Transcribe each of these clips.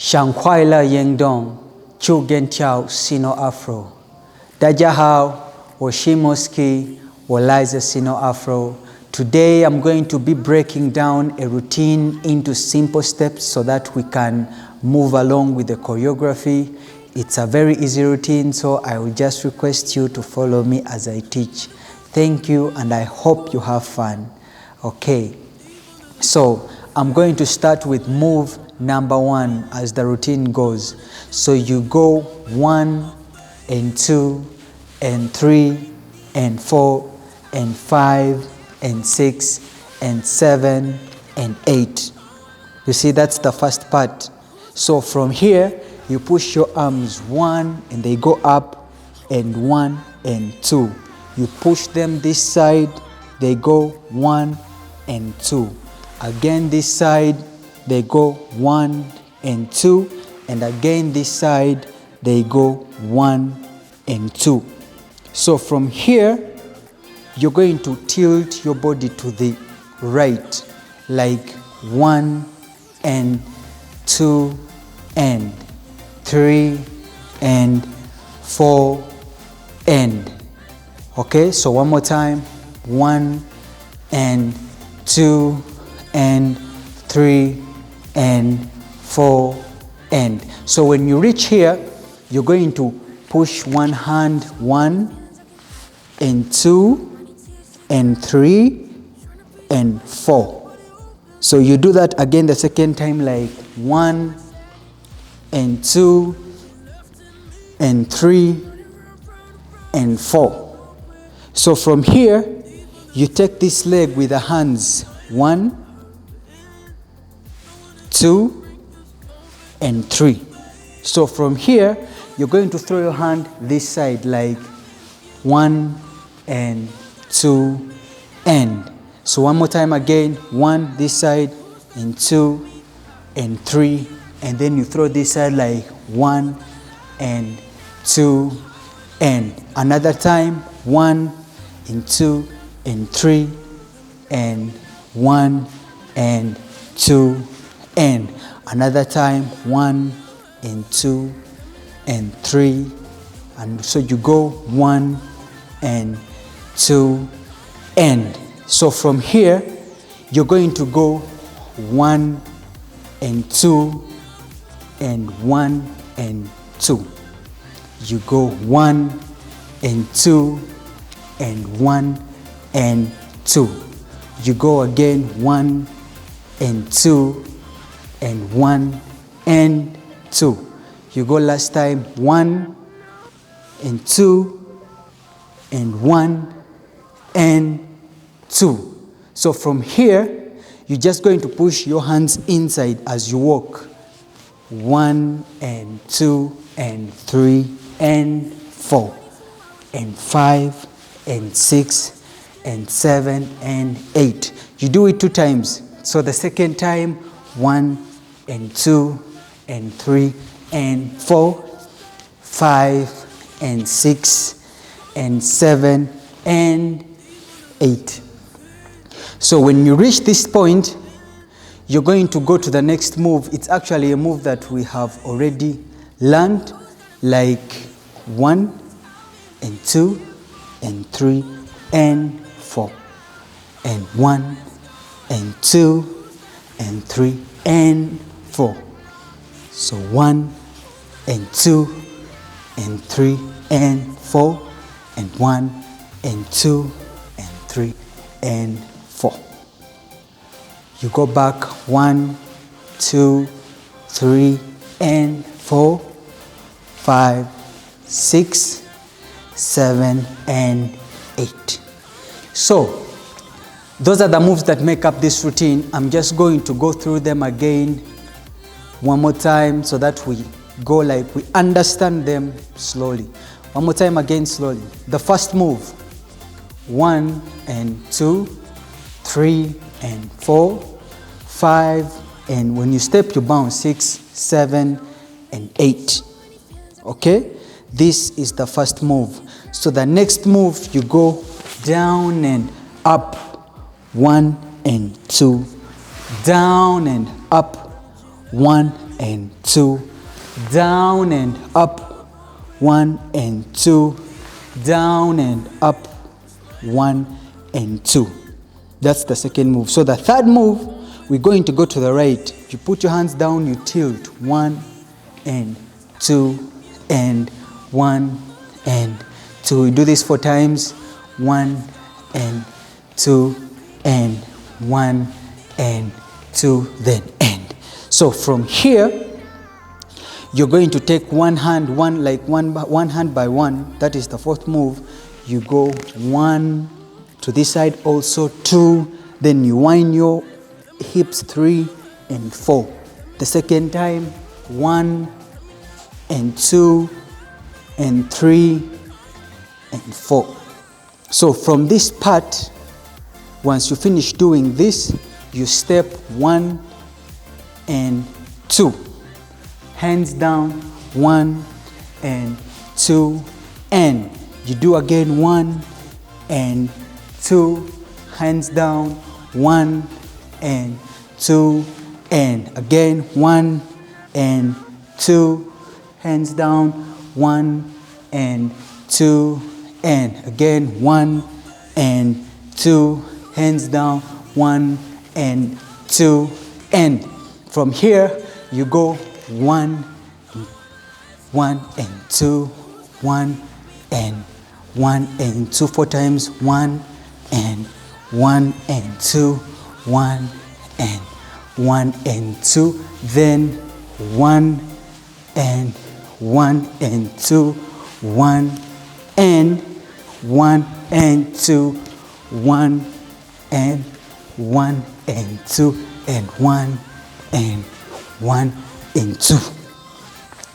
Shankwaila Yengdong, Chugen Tiao Sino Afro. Dajahao, MOSSCKY, Liza Sino Afro. Today I'm going to be breaking down a routine into simple steps so that we can move along with the choreography. It's a very easy routine, so I will just request you to follow me as I teach. Thank you, and I hope you have fun. Okay, so I'm going to start with move number 1 as the routine goes. So you go 1 and 2 and 3 and 4 and 5 and 6 and 7 and 8. You see, that's the first part. So from here, you push your arms 1 and they go up, and 1 and 2. You push them this side, they go 1 and 2. Again this side, they go 1 and 2. And again this side, they go 1 and 2. So from here, you're going to tilt your body to the right, like 1 and 2 and 3 and 4 and. Okay, so one more time. 1 and 2 and 3 and 4 and. So when you reach here, you're going to push one hand 1 and 2 and 3 and 4. So you do that again the second time, like 1 and 2 and 3 and 4. So from here, you take this leg with the hands 1, 2 and 3. So from here, you're going to throw your hand this side, like 1 and 2 and. So one more time again, 1 this side and 2 and 3, and then you throw this side like 1 and 2 and. Another time, 1 and 2 and 3 and 1 and 2 and. Another time, 1 and 2 and 3, and so you go 1 and 2 and. So from here, you're going to go 1 and 2 and 1 and 2. You go 1 and 2 and 1 and 2. You go again 1 and 2 and 1 and 2. You go last time 1 and 2 and 1 and 2. So from here, you're just going to push your hands inside as you walk. 1 and 2 and 3 and 4 and 5 and 6 and 7 and 8. You do it 2 times. So the second time, 1 and 2 and 3 and 4, 5 and 6 and 7 and 8. So when you reach this point, you're going to go to the next move. It's actually a move that we have already learned, like 1 and 2 and 3 and 4 and 1 and 2 and 3 and 4. So 1 and 2 and 3 and 4 and 1 and 2 and 3 and 4. You go back 1, 2, 3 and 4, 5, 6, 7 and 8. So those are the moves that make up this routine. I'm just going to go through them again one more time so that we go like we understand them slowly. One more time again slowly. The first move, 1 and 2, 3 and 4, 5, and when you step you bounce 6, 7 and 8. Okay, this is the first move. So the next move, you go down and up, 1 and 2, down and up, 1 and 2, down and up, 1 and 2, down and up, 1 and 2. That's the second move. So the third move, we're going to go to the right. You put your hands down, you tilt, 1 and 2 and 1 and 2. We do this 4 times, 1 and 2 and 1 and 2, then end. So from here, you're going to take one hand by one. That is the fourth move. You go 1 to this side, also 2. Then you wind your hips 3 and 4. The second time, 1 and 2 and 3 and 4. So from this part, once you finish doing this, you step 1 and 2. Hands down, 1 and 2, and you do again 1 and 2, hands down, 1 and 2, and again 1 and 2, hands down, 1 and 2, and again 1 and 2, hands down, 1 and 2, and from here you go 1 and 2, 1 and 2, 4 times, 1 and 2, 1 and 2, then 1 and 2, 1 and 2, 1 and 2, and 1 and 2.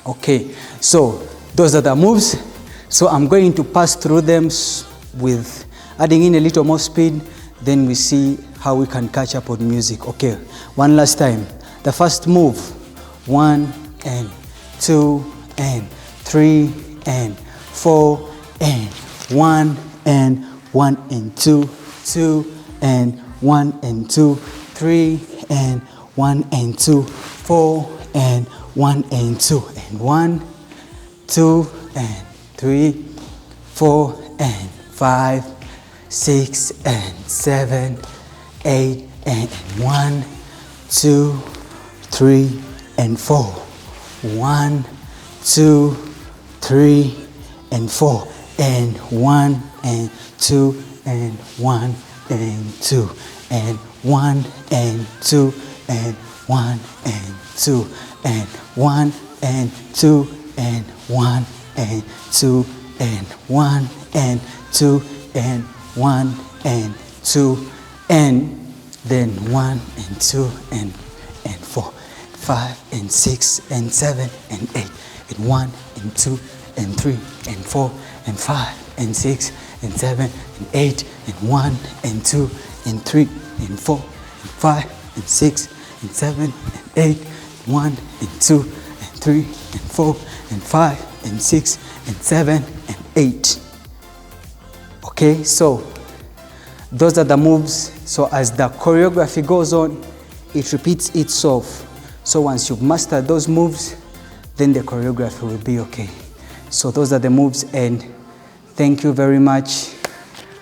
Okay, so those are the moves. So I'm going to pass through them with adding in a little more speed, then we see how we can catch up on music. Okay, one last time. The first move, 1 and 2 and 3 and 4 and 1 and 2, 2 and 1 and 2, 3 and 1 and 2, 4 and 1 and 2, and 1, 2 and 3, 4 and 5, 6 and 7, 8 and 1, 2, 3 and 4, 1, 2, 3 and 4, and 1 and 2 and 1 and 2 and 1 and 2 and 1 and 2 and 1 and 2 and 1 and 2 and 1 and 2 and 1 and 2, and then 1 and 2 and 4, 5 and 6 and 7 and 8, and 1 and 2 and 3 and 4 and 5 and 6 and 7 and 8, and 1 and 2 and 3 and 4 and 5 and 6 and 7 and 8, 1 and 2 and 3 and 4 and 5 and 6 and 7 and 8. Okay, so those are the moves. So as the choreography goes on, it repeats itself. So once you've mastered those moves, then the choreography will be okay. So those are the moves, and thank you very much.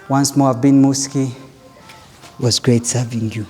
Once more, I've been MOSSCKY. It was great serving you.